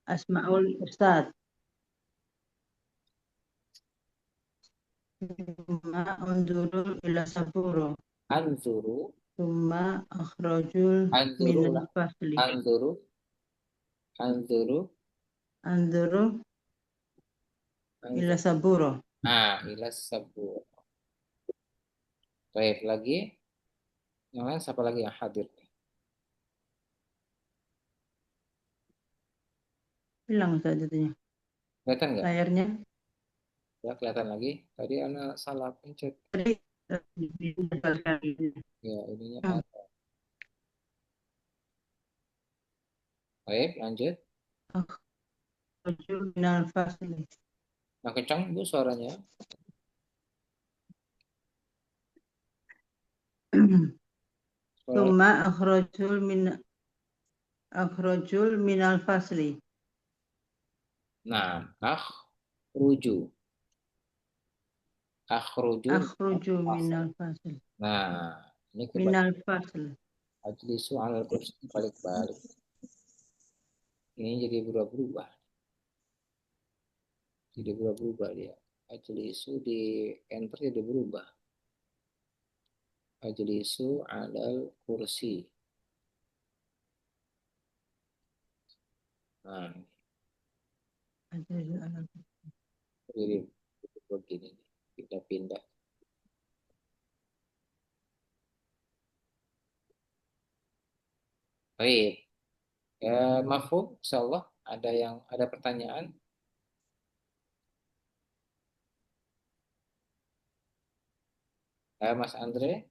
Asmaul Ustad. Summa unzurul ila saburo. Anzuru. Summa akhrajul Anzuru minal ulang. fasli. Anzuru. Anzuru. Anzuru ila Anzuru. saburo. Ila sabur. Baik, lagi. Yang lain siapa lagi yang hadir? Hilang Ustaz jadinya. Kelihatan nggak? Layarnya. Ya, kelihatan lagi. Tadi anak salah pencet. Tadi Ya, ininya ada. Baik, lanjut. akhrajul minal fasli. Yang kencang, Bu, suaranya. Suara. Summa akhrajul minal fasli. Nah, ruju. Akhruju. Akhruju minal fasli. Nah, ini kebalik. Minal fasli. Ajlisu alal kursi balik-balik. Ini jadi berubah-berubah. Jadi berubah-berubah dia. Ajlisu di enter jadi berubah. Ajlisu alal kursi. Nah, jadi begini. Pindah-pindah. Baik. Ya, mafhum, insyaallah. Ada pertanyaan? Mas Andre,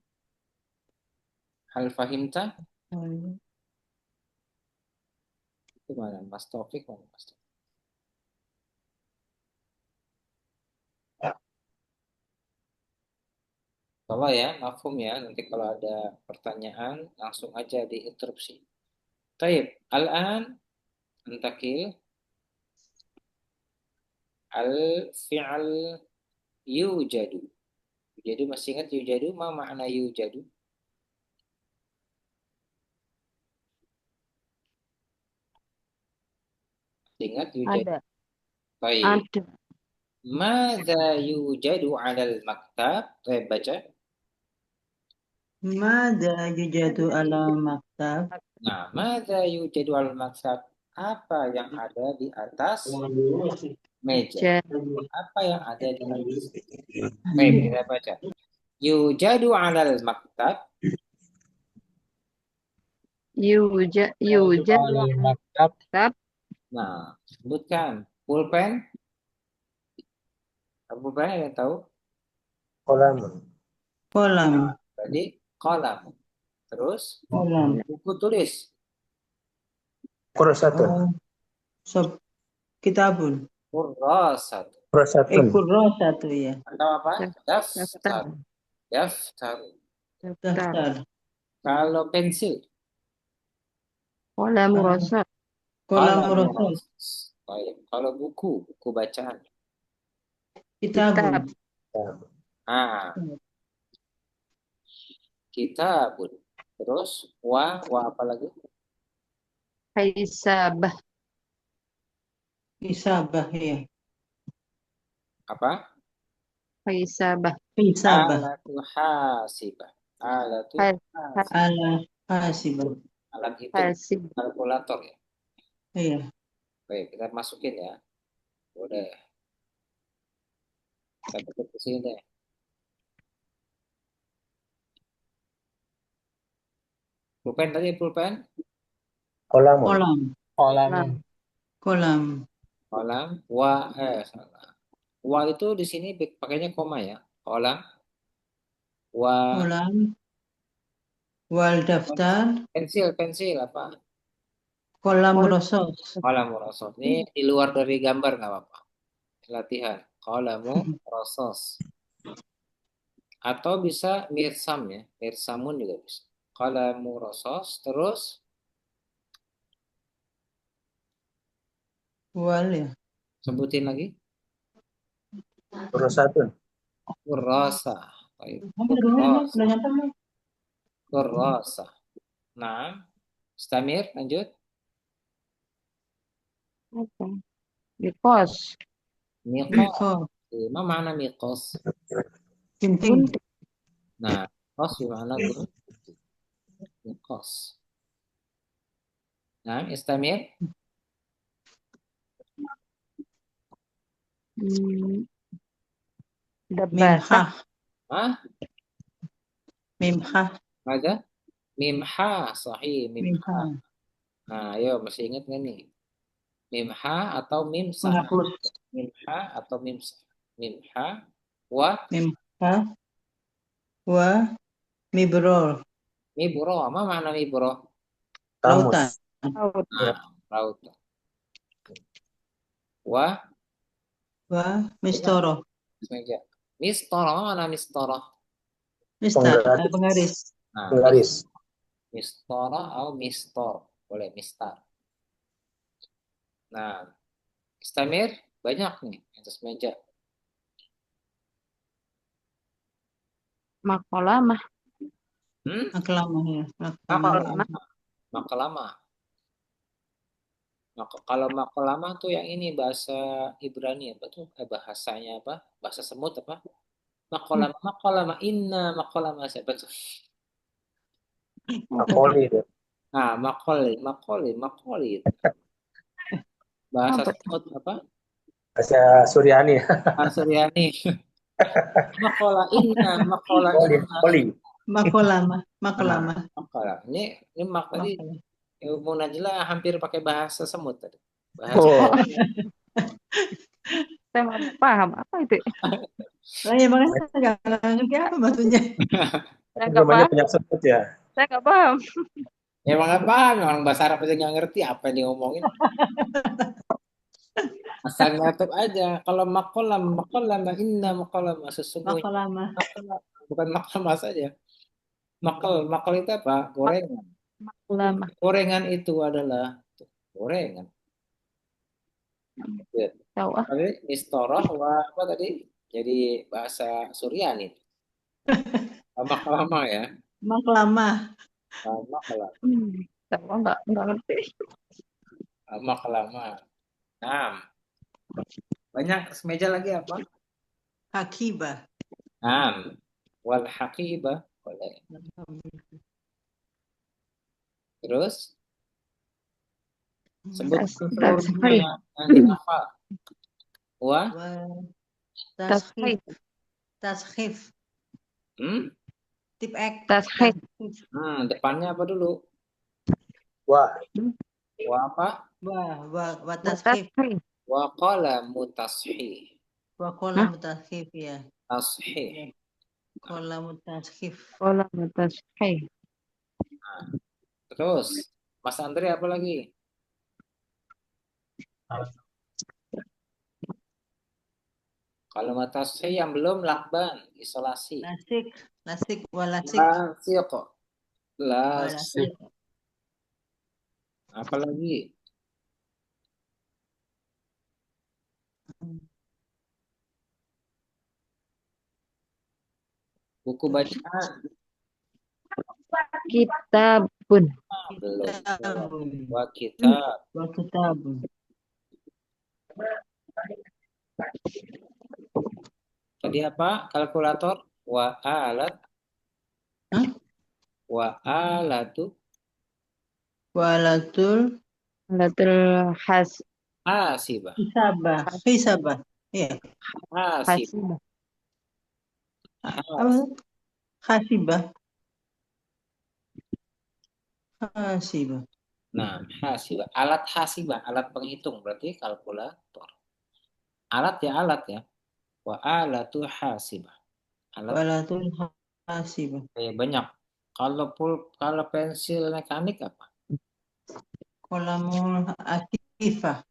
hal fahimta? Itu mana? Mas Taufik mana Mas Taufik? Kalau ya, mafhum ya. Nanti kalau ada pertanyaan langsung aja diinterupsi. Taib, al-an antakil al-fi'al yujadu. Jadi masih ingat yujadu? Ma makna yujadu? Ingat yujadu? Ada. Taib. Ada. Madza yujadu 'alal maktab? Taib, baca. Mada yujadu ala maktab. Nah, madza yujadu 'alal maktab? Apa yang ada di atas meja? Apa yang ada di atas? Baik, kita baca. Yujadu 'alal maktab. Yujad Maktab. maktab. Nah, sebutkan pulpen. Pulpen ada yang tahu? Kolam. Kolam. Tadi kolam. Terus Kolam. buku tulis. Kurasatun. Sob kitabun. Kurasat. Kurasatun. Kurasatu ya. Atau apa? Daftar. Daftar. Daftar. Daftar. Kalau pensil. Kolam rosot. Kolam Qalam rosot. Baik. Kalau buku bacaan. Kitabun. Ah, kitabun. Terus wa apa lagi? Hisabah. Hisabah ya. Apa? Hisabah. Hisabah. Alatu hasibah. Alatu Ala hasibah. alat hitung. Hasib. Kalkulator ya. Iya. Baik, kita masukin ya. Udah. Kita ketik ke sini deh. Pulpen tadi pulpen. Kolam. Kolam. Kolam. Kolam. Kolam. Salah. Wa itu di sini pakainya koma ya. Kolam. Wa. Kolam. Wal daftar. Pensil apa? Kolam rosot. Kolam rosos. Ini di luar dari gambar nggak apa-apa. Latihan. Kolamu rosos. Atau bisa mirsam ya. Mirsamun juga bisa. Kolamu rosos. Terus Wal ya. sebutin lagi. Kurasatun. Kurasa. Kurasa. Nah. Stamir lanjut. Apa? Because. Miqos. Miko. Ma mana miqos? Gunting. Gunting. Nah, miqos bimana gunting. Miqos. Nah, istamir. Udah Mim basah. ha. Hah? Mim ha. Ada? Mimha, sahih, Mim mimha. ha. Nah, ayo masih ingat nggak nih? Mimha atau mimsah? Menghapus. Mimha atau mimsah? Mimha wa Mim ha. Wa. Mibrol. mibro. Ma mana mibro? Lautan. Kamus. Laut. Nah, laut. Wa Wa. Mistoro. meja. Mistoro, mana mistoro? Mistar. Penggaris. Penggaris. Nah, Penggaris. mistoro atau mistor. Boleh mistar. Nah, istamir banyak nih atas meja. Makolamah. Aklama ya. Makolamah. Makalama. Kalau makalama tuh yang ini bahasa Ibrani apa tuh? Bahasanya apa? Bahasa semut apa? Makalama, makalama, inna makalama siapa tuh? Makoli itu. Nah, makoli. Bahasa Apa tuh? semut apa? Bahasa Suryani. Suryani. Makola Makoli. inna. Makoli. Makolama. Nah, Makolama. makola. Ini mak tadi Makolama. ilmu Najla hampir pakai bahasa semut tadi. Bahasa Oh, Saya nggak paham apa itu. Lah ya makanya saya nggak ngerti apa maksudnya. Saya nggak namanya paham. banyak sebut ya. Saya nggak paham. emang apa? Orang bahasa Arab aja nggak ngerti apa yang dia ngomongin. Asal nyatet aja. Kalau makola inna makola sesungguhnya. Makolama. Makola, bukan makola saja. Makol itu apa? Gorengan. Makolamah. Gorengan itu adalah gorengan. Gitu. Tahu ah. Tadi mistoroh apa tadi? Jadi bahasa Suryani. Lama-lama ya. Makolama. Lama-lama. Tahu nggak ngerti. Lama-lama. Nah, banyak semeja lagi apa? Hakibah. Nah, wal haqibah. Boleh. Terus sebut seluruhnya yang dihafal. Wa Taskhif. Taskhif. Tip X. Taskhif. Depannya apa dulu? Wah, Wa apa? Wa taskhif. Wa qalamu tashih. Wa qalamu taskhif ya. Tashih. Qalamu taskhif. Qalamu taskhif. Terus Mas Andre apa lagi? Kalau tashih yang belum lakban, isolasi. Lasik walasik. Lasik. Walasik. Apa lagi? Buku bacaan. Kitabun. Belum. Wa kitab. Wa kitabun. Tadi apa? Kalkulator. Wa alat. Wa alatu. Walatul Hasibah. Hisabah. Iya. Hasibah. Apa? Hasibah. Nah, hasibah. Alat hasibah, alat penghitung berarti kalkulator. Alat ya. Wa alatu hasibah. Walatul hasibah. Banyak. Kalau pensil mekanik apa? Kolamul atifah.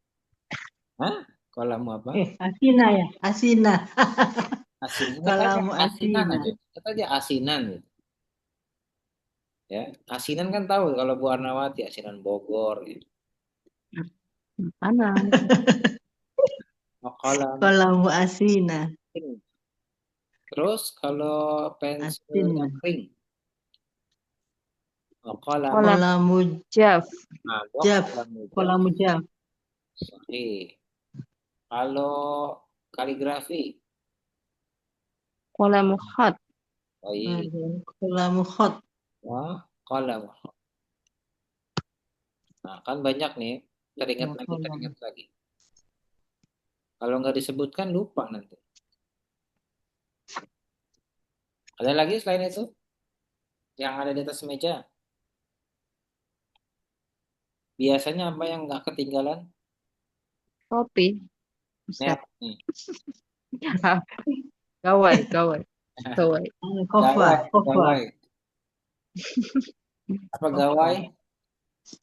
Kolamu apa? Asina ya. Asina. Kolamu asinan aja. Kata aja asinan gitu. Ya, asinan kan tahu kalau Bu Arnawati asinan Bogor gitu. Mana? Kolamu asina. Terus kalau pensilnya kering. Kolamu jaf. Kolamu jaf. Sahih. Kalau kaligrafi, Qalamu khat. baik. Qalamu khat. Wah, qalam. Nah, kan banyak nih. Teringat Wa lagi, qalam. teringat lagi. Kalau nggak disebutkan lupa nanti. Ada lagi selain itu yang ada di atas meja? Biasanya apa yang nggak ketinggalan? Topi. Net Ustaz. nih. Gawai, gawai, gawai. Kofa. Gawai, Kofa. gawai. Apa gawai?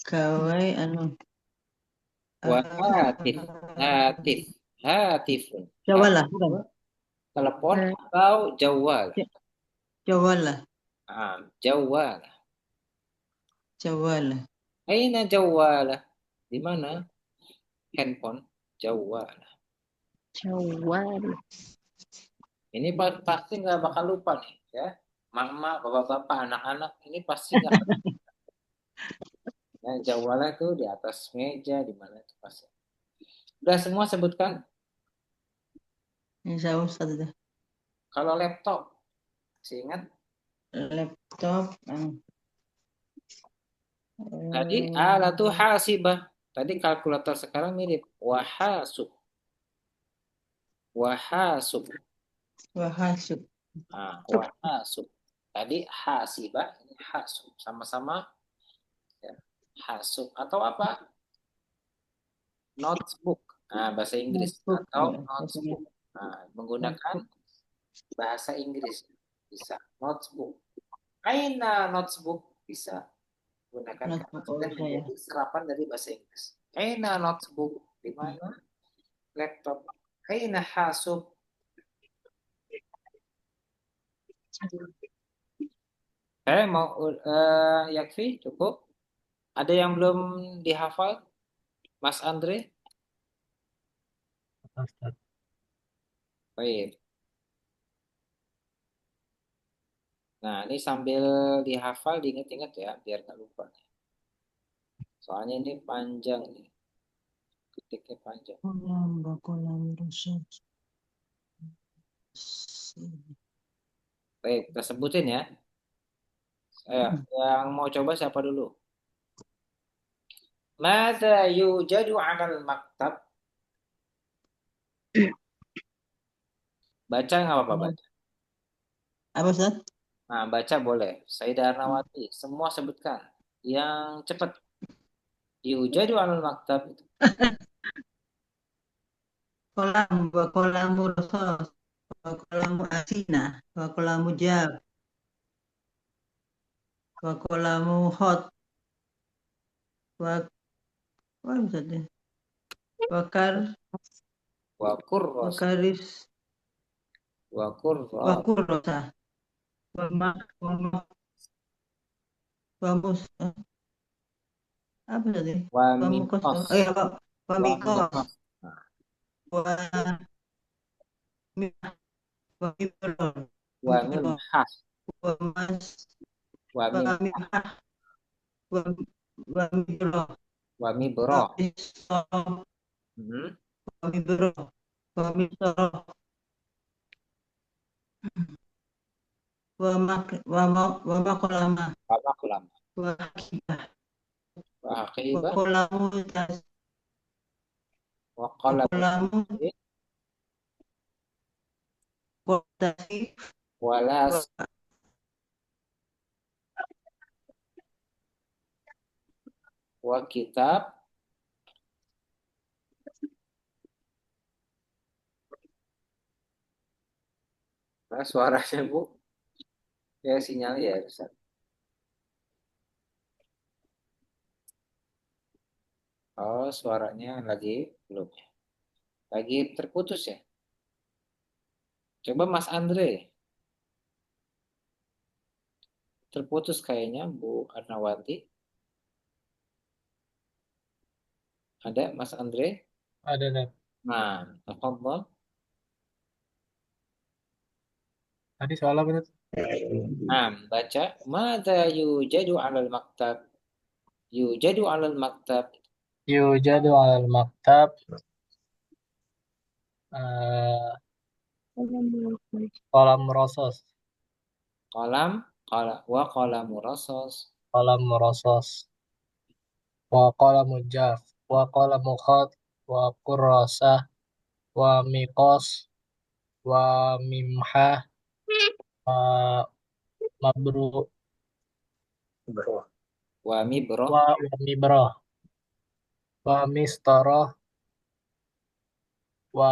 Gawai anu. Wah, hatif, hatif, hatifun. Jawalah, bukan? Telepon atau jawal. Jawalah. Jawal. Jawalah. Aina jawal. Di mana? Handphone. Jawal. Jawal. Ini pasti nggak bakal lupa nih, ya. Mama, bapak-bapak, anak-anak ini pasti nggak. Nah, jawalnya tuh di atas meja, di mana itu pasti. Udah semua sebutkan. Insya Allah Ustaz dah. Kalau laptop, masih ingat? Laptop. Tadi alatu hasibah. Tadi kalkulator sekarang mirip. Wahasub. Wahasub. Wahasub. Wahasub. Tadi hasibah, ini hasub. Sama-sama ya. Hasub. Atau apa? Notebook. Bahasa Inggris. Notebook. Atau notebook. Menggunakan bahasa Inggris. Bisa. Notebook. Aina notebook. Bisa. Gunakan Notebook dan saya. menjadi serapan dari bahasa Inggris. Aina notebook. Di mana? Laptop. Aina hasub. Mau Yakfi cukup. Ada yang belum dihafal, Mas Andre? Baik. Nah, ini sambil dihafal, diingat-ingat ya, biar nggak lupa. Soalnya ini panjang nih, ketiknya panjang. Kolam rusak. Baik, kita sebutin ya. Yang mau coba siapa dulu? Mada yujadu 'alal maktab? Baca nggak apa-apa, baca. Apa Ustaz? Nah, baca boleh. Sayyidah Arnawati, semua sebutkan. Yang cepat. Yujadu 'alal maktab. Kolam, wa kolamu rusas, wa kolamu asina, wa kolamu jab, wa kolamu hot, wa apa Ustaz ya? Wakar, Wa kurros. wakaris, Wa kurros. wakurosa, wa ma, wa mus, apa tadi? Wa Wa mukos, minqas. oh ya, wa Wa mikos, minqas. Nah, wa mi- wa mibror, Wa mibror, mimhas. wa mas, Wa wa mim. mimah, wa wa mibror, Wa wa mibroh. misor, Hmm. wa mibror, wa misor, wa makolama, Wa maklam. wa akibah, Wa wa aqibah. kolamu tas, Wa wa qalam. kolamu kotasi, Wa las. wa Wa kitab. Nah, suaranya Bu. Ya, sinyalnya ya, Ustaz. Oh, suaranya lagi belum. Lagi terputus ya. Coba Mas Andre. Terputus kayaknya Bu Arnawati. Ada Mas Andre? Ada, Nat. Nah, tafadhol. Tadi soal apa, Nat? Baca. Mada yujadu 'alal maktab? Yujadu 'alal maktab. Yujadu al maktab eh, kolam rosos. Kolam, wa qalamu rasos. Kolam rosos. Wa qalamu jaf. Wa qalamu khat. Wa kurrasah. Wa miqos. Wa mimhah. Wa mabru. Wa mibroh. Wa mibrah. Wa mistarah. Wa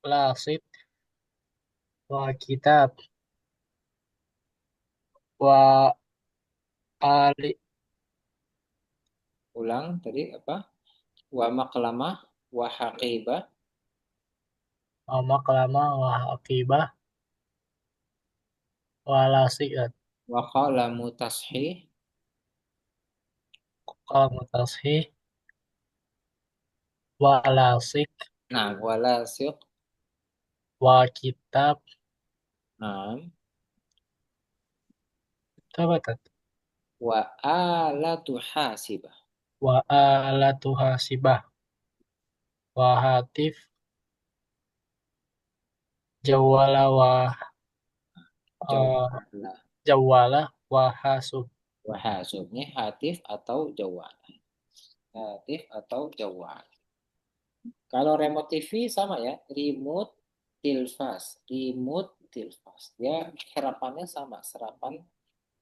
lasit. Wa kitab. Wa ali. Ulang tadi apa? Wa maqlamah. Wa haqibah. Wa maqlama. Wa akibah. Wa lasiat. Wa qalamu tashih. Qalamu tashih. Wa lasik. Nah, wa lasiq. Wa kitab. Nah, Apa tadi? wa alatu hasibah. Wa alatu hasibah. Wa hatif. Jawala wa eh, Jawala. jawala wa hasub. Wa hasubnya hatif atau jawala. Hatif atau jawala. Kalau remote TV sama ya, remote tilfas, remote tilfas. Dia serapannya sama, serapan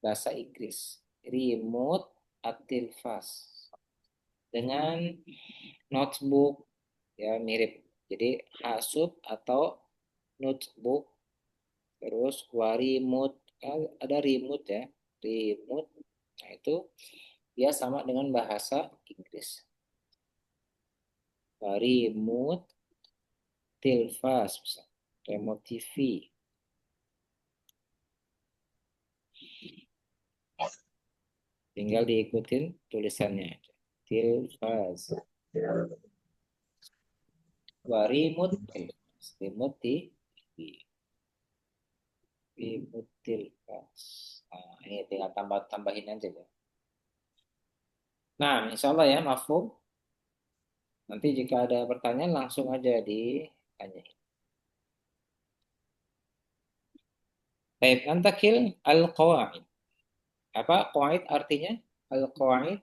bahasa Inggris. Remote at tilfas. Dengan notebook ya mirip. Jadi hasub atau notebook, terus remote, ada remote ya, remote. Nah itu dia sama dengan bahasa Inggris. Remote tilfas, remote TV. Tinggal diikutin tulisannya. Tilfas. Remote tilfas. Remote TV. Remote tilfas. Nah, ini tinggal tambahin aja ya. Nah, insya Allah ya, mafhum. Nanti jika ada pertanyaan langsung aja ditanya. Baik, antakil al-qawaid. Apa qawaid artinya? Al-qawaid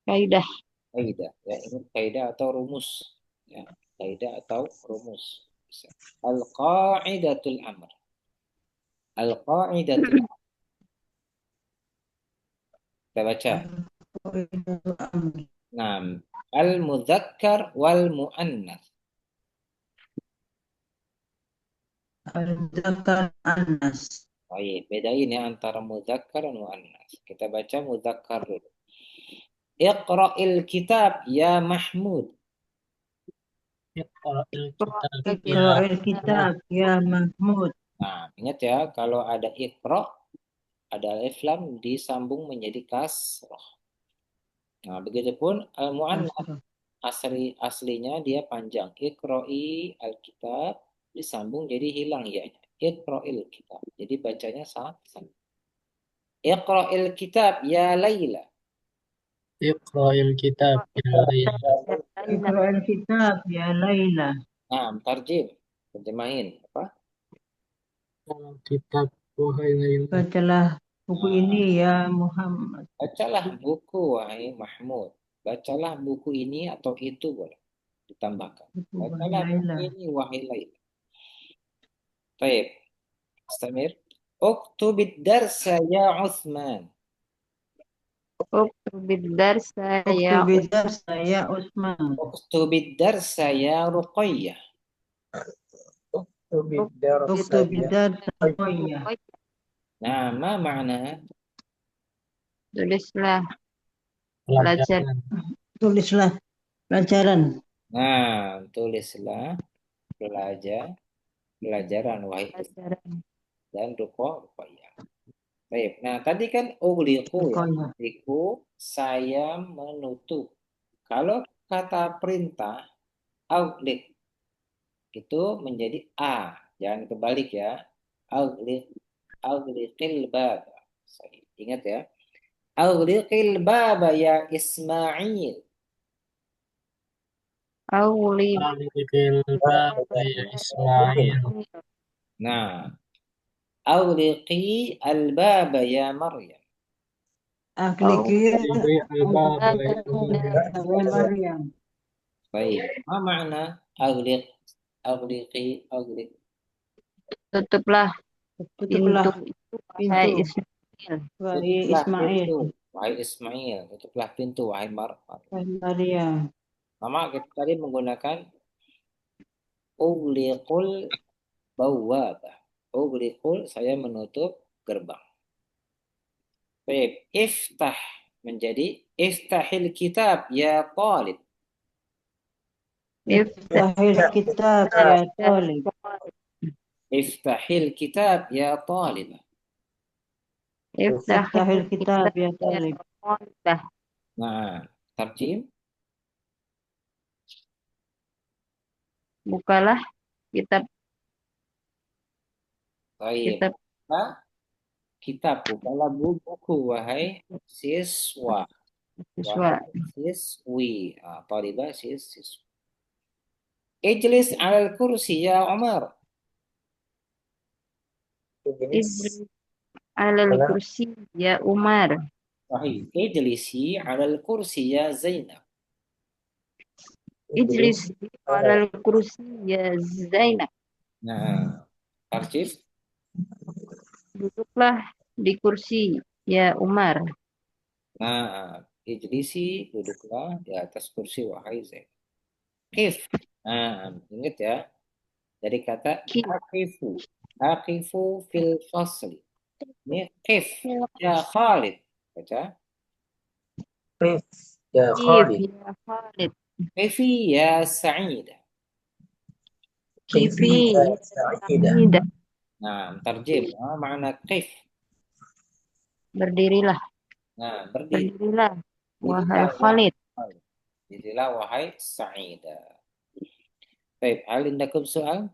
Kaidah. kaidah. Ya, ini kaidah atau rumus. Ya, kaidah atau rumus. Al-qaidatul amr. Al-qaidatul amr. Kita baca. Nah, al-mudzakkar wal muannas. Al-Muzakkar Anas. Baik, bedain ya antara mudzakkar dan muannas. Kita baca mudzakkar dulu. Iqra'il kitab ya Mahmud. Iqra'il kitab ya Iqra'il kitab ya Mahmud. Nah, ingat ya, kalau ada iqra, ada alif lam disambung menjadi kasroh. Nah, begitupun al-mu'annas aslinya dia panjang. Iqra'i al-kitab disambung jadi hilang ya. Iqra'il kitab. Jadi bacanya sama. Iqra'il kitab ya Laila. Iqra'il kitab ya Laila. Iqra'il kitab ya Laila. Nah, tarjim. Terjemahin apa? Kitab wahai Laila. Bacalah buku ini ya Muhammad. Bacalah buku wahai Mahmud. Bacalah buku ini atau itu boleh ditambahkan. Bacalah buku Laila. ini wahai Laila. Baik. Istamir. Uktubid darsa ya Uthman. Uktubid darsa ya Uktubid darsa ya Utsman. Uktubid darsa ya Ruqayyah. Uktubid darsa ya. Nah, ma makna? Tulislah belajar. Pelajaran. Tulislah pelajaran. Nah, tulislah pelajaran wahai Uthman Pelajaran. dan Ruqayyah. Baik. Nah, tadi kan ugliku ya. Ruqayyah. Ugliku, saya menutup. Kalau kata perintah outlet itu menjadi a, jangan kebalik ya. Outlet, outletil bab. Ingat ya. Aghliqil baba ya Ismail. Auli Aghliqil baba ya Ismail. Nah, aghliqi al-baba ya Maryam. Aglikir Aghliqi al-baba ya Maryam. Baik. Apa makna aghliq? Aghliqi, aghliq. tutuplah Tutuplah pintu itu wahai pintu, Ismail. wahai Tutuplah Ismail, pintu, wahai Ismail. Tutuplah pintu, wahai wahai Maryam. Mama kita tadi menggunakan ughliqul bawwabah. Ughliqul, saya menutup gerbang. Baik, iftah menjadi iftahil kitab ya talib. Iftahil kitab ya talib. Iftahil kitab ya talibah. Iftahil kitab ya talib. Talibah. Nah, tarjim. Bukalah kitab Baik. kitab Nah, kitab, bukalah buku, wahai siswa. siswa. Wahai siswi. Talibah, siswa. Ijlis alal kursi ya Umar. Ijlis alal kursi ya Umar. Sahih. Ijlisi alal kursi ya Zainab. Ijlis alal kursi ya Zainab. Nah, tarjif. Duduklah di kursi ya Umar. Nah, ijlisi, duduklah di atas kursi wahai Zainab. Kif. Nah, ingat ya. Dari kata Ki- aqifu. Aqifu fil fasli. Ini kif. Ya Khalid. Baca. Ya Kif Khalid. ya Khalid. Kifi ya Sa'idah. Kifi ya Sa'idah. Sa'idah. Nah, tarjim. Makna kif. Berdirilah. Nah, berdiri. Berdirilah. Wahai Dirilah, Khalid. wahai. Dirilah, wahai Sa'idah. Baik, hal indakum soal?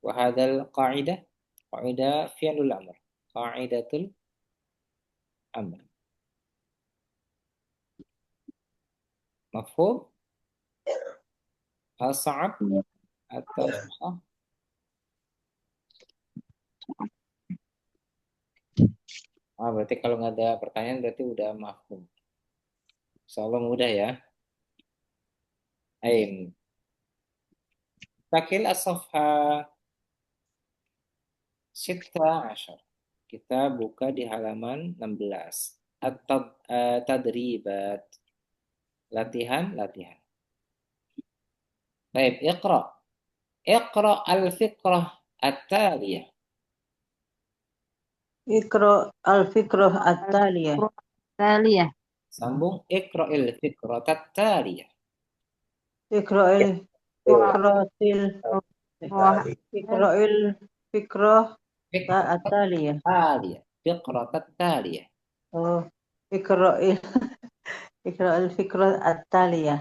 Wahadal qa'idah. Qa'idah fi'lul amr. Qa'idatul amr. Mafhum? Al-sa'ab atau susah? Berarti kalau nggak ada pertanyaan berarti udah mafhum. Insyaallah mudah ya. Aim. Takil as-safha 16. Kita buka di halaman 16. At-tadribat. Latihan. Baik, iqra. Iqra al-fiqrah at-taliyah. Iqra al-fikrah at-taliyah. Taliyah. Sambung iqra al-fiqrah at-taliyah. Iqra al-fikratil Wah, Iqra al-fikrah Fiqrah at-taliyah. at-taliyah. Fiqrah at-taliyah. Oh, Iqra Iqra al-fikrah at-taliyah.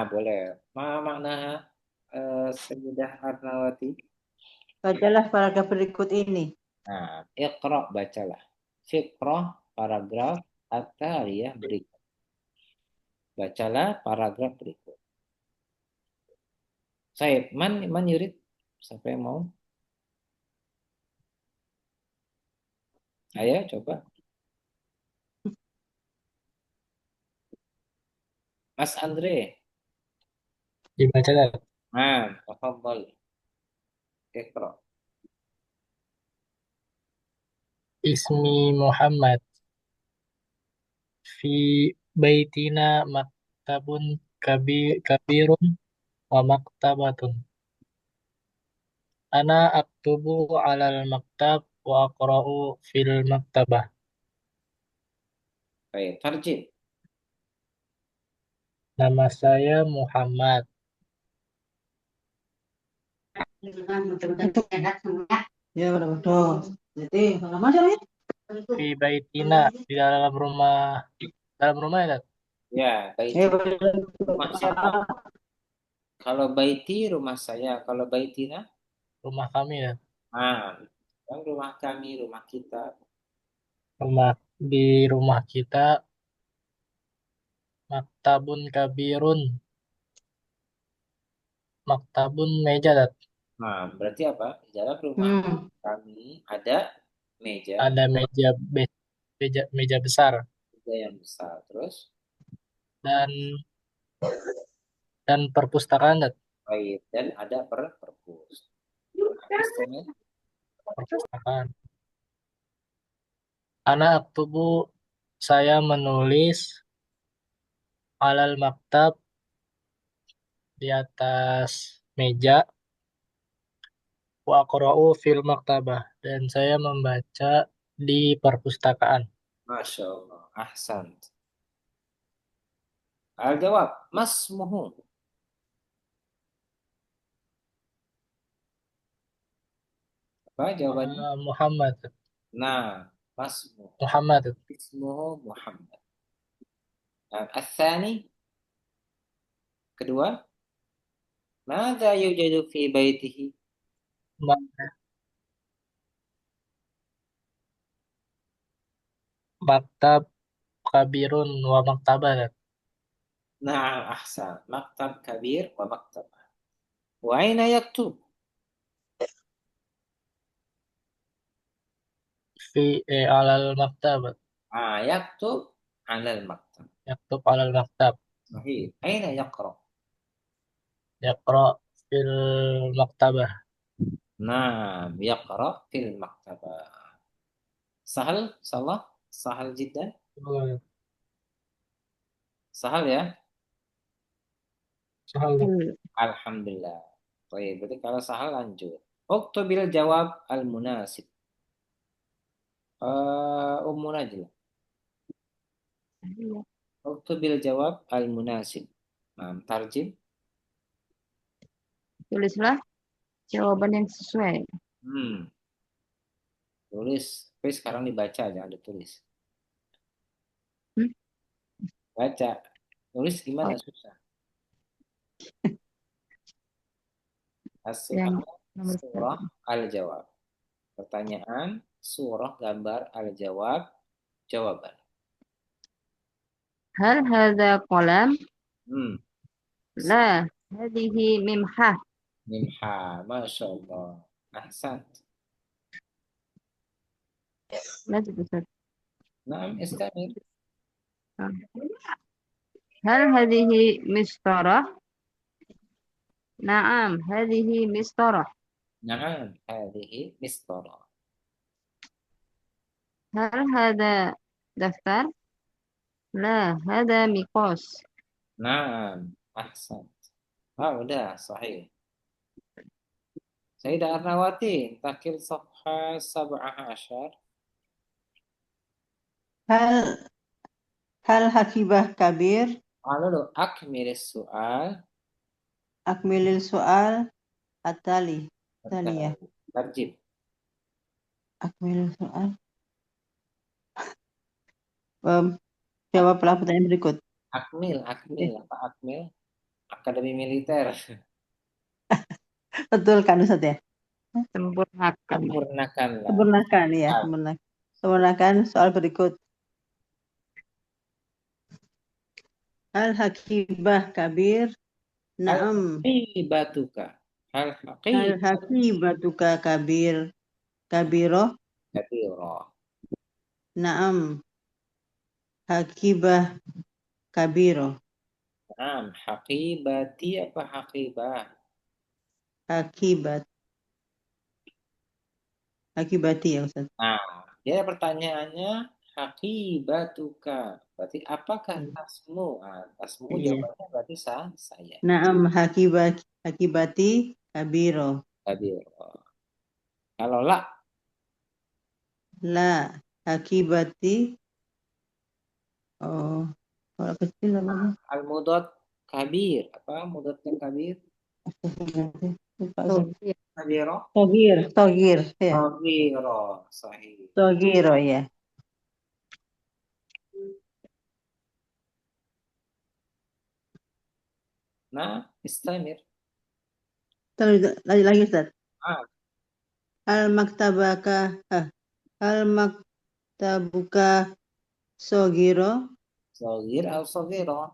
Boleh. Makna Sayyidah Arnawati. Bacalah paragraf berikut ini. Iqra, bacalah. Fiqrah, paragraf at-taliyah berikut. Bacalah paragraf berikut. Saya man yurid, siapa yang mau? Ayo coba. Mas Andre. Dibaca dah. Tafadhal. Iqra. Ismi Muhammad. Fi baitina maktabun kabirun wa maktabatun. Ana aktubu alal maktab wa aqra'u fil maktabah. Baik, tarjim. Nama saya Muhammad. Ya, betul. Jadi, halaman ya? Fi baitina, di dalam rumah ya. Ya, baiti. Ya, Rumah siapa? Kalau baiti, rumah saya. Kalau baitina, Rumah kami ya. kan rumah kami, rumah kita. Rumah di rumah kita maktabun kabirun. Maktabun meja, Tat. Nah, berarti apa? Di dalam rumah Hmm. kami ada meja, Ada meja besar meja yang besar. Terus, dan perpustakaan, Tat. baik, dan ada perpus. Istimewa. Perpustakaan. Anak tubuh saya menulis alal maktab di atas meja wa aqra'u fil maktabah dan saya membaca di perpustakaan. Masya Allah. Ahsan. Al-jawab. Masmuhu. Apa jawabannya? Muhammad. Nah, masmuhu. Muhammad. Ismuhu Muhammad. Nah, al-thani. Kedua. Mada yujadu fi baitihi? Ma- Maktab kabirun wa maktabah. Nah, ahsan. Maktab kabir wa maktab. Wa aina yaktub? Alal maktab. Ah, yaktub alal maktab. Yaktub alal maktab. Sahih. Aina yaqra? Yaqra fil maktabah. Nah, yaqra fil maktabah. Sahal, salah, sahal jiddan. Oh, Sahal ya. soal Alhamdulillah. Baik, berarti kalau sahal lanjut. Uktubil jawab al-munasib. Ummun aja. Uktubil jawab al-munasib. Nah, tarjim. Tulislah jawaban yang sesuai. Hmm, tulis. Tapi sekarang dibaca, jangan ditulis. Hmm? Baca. Tulis Oh, gimana susah. yang As-su'al, nomor surah, satu. al-jawab. Pertanyaan, surah, gambar, al-jawab, jawaban. Hal hadza qalam? Hmm, La, hadhihi mimhah. Mimha, Masya Allah. Ahsan. Lanjut Ustaz. Naam, istamir. Hal hadhihi mistarah? Naam, hadhihi mistarah. Naam, hadhihi mistarah. Hal hadza daftar? La, hadza miqas. Naam, ahsan. Ah, udah, sahih. Sayyidah Arnawati, takil safha 17. Hal hal hakibah kabir Lalu, akmilis soal. akmilil soal atali tania Tarjib. akmilil soal jawablah pertanyaan berikut. Akmil, apa akmil? Akademi militer. Betul kan Ustaz ya? Sempurnakan. Sempurnakanlah. Sempurnakan ya, Ah, sempurnakan soal berikut. Hal hakibah kabir? Hal Naam. haqibatuka. Hal Hal haqibatuka. hakibatuka kabiroh? Naam. Hakibah kabiroh. Naam, haqibati apa haqibah? Hakibat. Hakibati ya Ustaz. Nah, dia pertanyaannya haqibatuka. Berarti apakah Hmm. tasmu? Ah, tasmu Iya. jawabannya berarti saya. Naam hakibati kabiroh. Kabir. Kalau la, La hakibati. Oh, kalau kecil apa? al-mudad kabir. Apa mudadnya kabir? Lupa Ustaz. Kabiro. Togir ya. Kabiro. Sahih. Togiro ya. Nah, istamir. Terus lagi Ustaz. Ah, Hal maktabaka hal maktabuka sogiro, Sogir atau sogiro?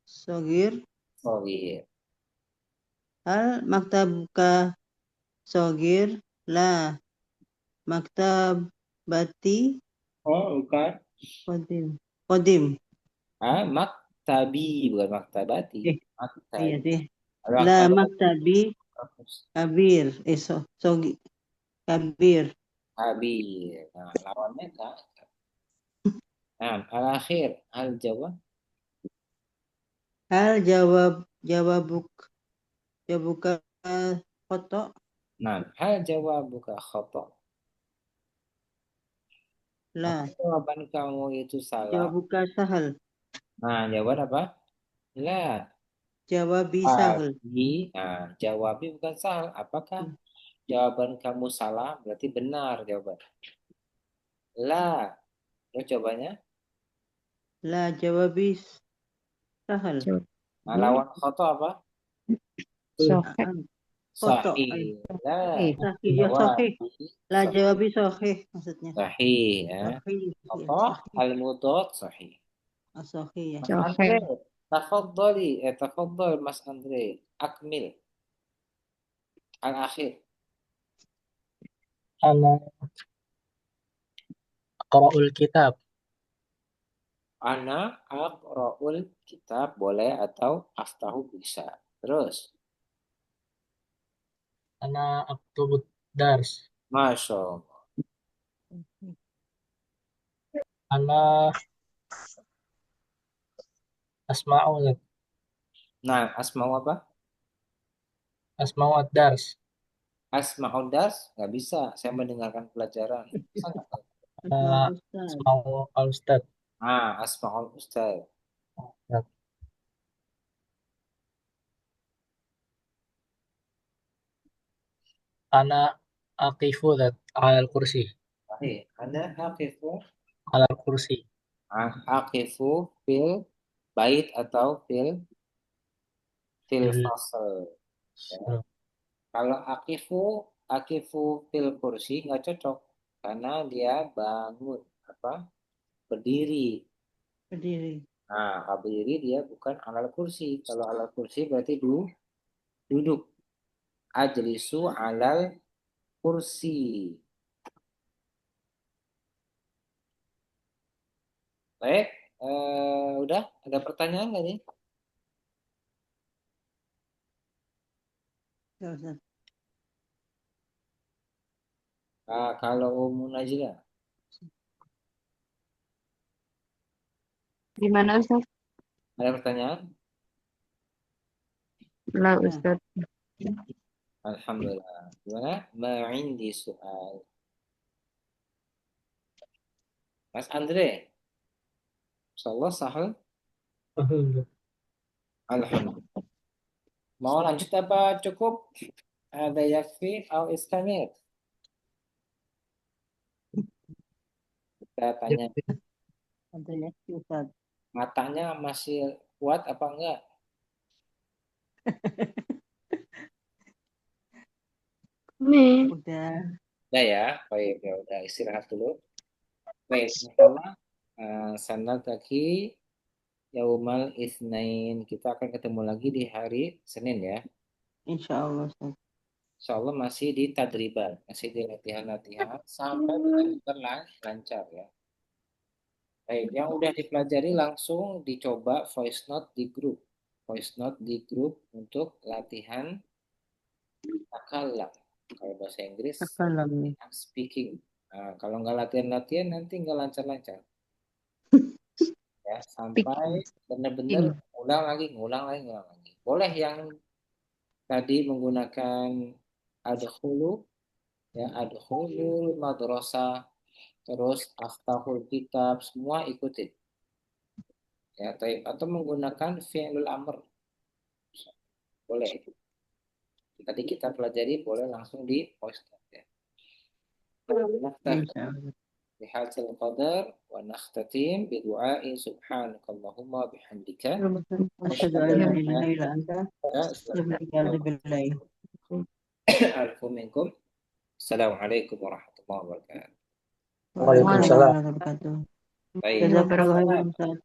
sogir. Sogir. Hal maktabuka sogir, la maktabati Oh, bukan. kodim. Kodim. Maktabi, bukan maktabati. Iya Maktabi. sih. Kalau La maktabati, maktabi kabir. Sogi kabir. habis. Nah, lawannya kak. Nah, al-akhir. Al-jawab. Hal jawabuka foto. Nah, hal jawab buka khoto. Apa La jawaban kamu itu salah? jawabuka sahal. Nah, jawaban apa? La. Jawabi sahal. Nah, jawabnya bukan salah. Apakah jawaban kamu salah? Berarti benar jawaban. La. Terus jawabannya? La jawabi sahal. Nah, lawan khoto apa? Sohek. Foto. Sahih. La. Sahih ya Jawab. sahih. La jawabi sahih maksudnya. Sahih. Ya. Sahih. Ya, Khoto sahih. al-mudot sahih. Sahih ya. Mas Sohek. Andre. Tafadhali Mas Andre. Akmil. Al-akhir. Ana aqra'ul kitab. Ana aqra'ul kitab boleh atau aftahu bisa. Terus. Ana aktubud dars. Masya Allah. Ana asma'u Nah, asma'u apa? asma'u ad-dars. Asma'ul das? Nggak bisa. Saya mendengarkan pelajaran. Bisa nggak? Ana Ustaz. asma'u al-ustad. Asma'ul ustaz. Ana aqifu alal kursi. Sahih. Ana aqifu. Alal kursi. Aqifu fil bait atau fil Fil- fasal. Ya. Kalau akifu fil kursi nggak cocok karena dia bangun apa berdiri. Berdiri. Nah, kalau berdiri dia bukan alal kursi. Kalau alal kursi berarti duduk. Ajlisu alal kursi. Baik, udah ada pertanyaan nggak nih? Ya, Ustaz. Kalau Umum Najla, Gimana Ustaz? ada pertanyaan? Lah Ya. Ustaz. Alhamdulillah. Gimana? Ma'indi soal. Mas Andre, Insyaallah sahal. Alhamdulillah. Mau lanjut apa cukup? Ada yakfi atau istamir? Kita tanya Ada Ustaz. matanya masih kuat apa enggak? Nih. Udah. Udah ya, baik ya udah istirahat dulu. Baik, insyaallah sanad lagi yaumal itsnain. Kita akan ketemu lagi di hari Senin ya. Insya Allah Ustaz. Insyaallah masih di tadriban, masih di latihan-latihan sampai benar-benar lancar ya. Baik, yang udah dipelajari langsung dicoba voice note di grup. Voice note di grup untuk latihan takalam. Kalau bahasa Inggris, Takalam. latihan speaking. Nah, kalau nggak latihan-latihan nanti nggak lancar-lancar. Ya, sampai benar-benar ngulang lagi. Boleh yang tadi menggunakan adkhulu, ya adkhulu madrasah, terus aftahul kitab, semua ikutin. Ya, atau menggunakan fi'lul amr. Boleh. Tadi kita pelajari boleh langsung di voice note ya. Insya Allah. بهذا القدر ونختتم بدعاء سبحانك اللهم وبحمدك Asyhadu an la ilaha illa anta astaghfiruka wa atubu ilaik. أعرف منكم السلام عليكم ورحمة الله وبركاته Waalaikumsalam. warahmatullahi wabarakatuh. Baik. Jazakallahu khairan Ustaz.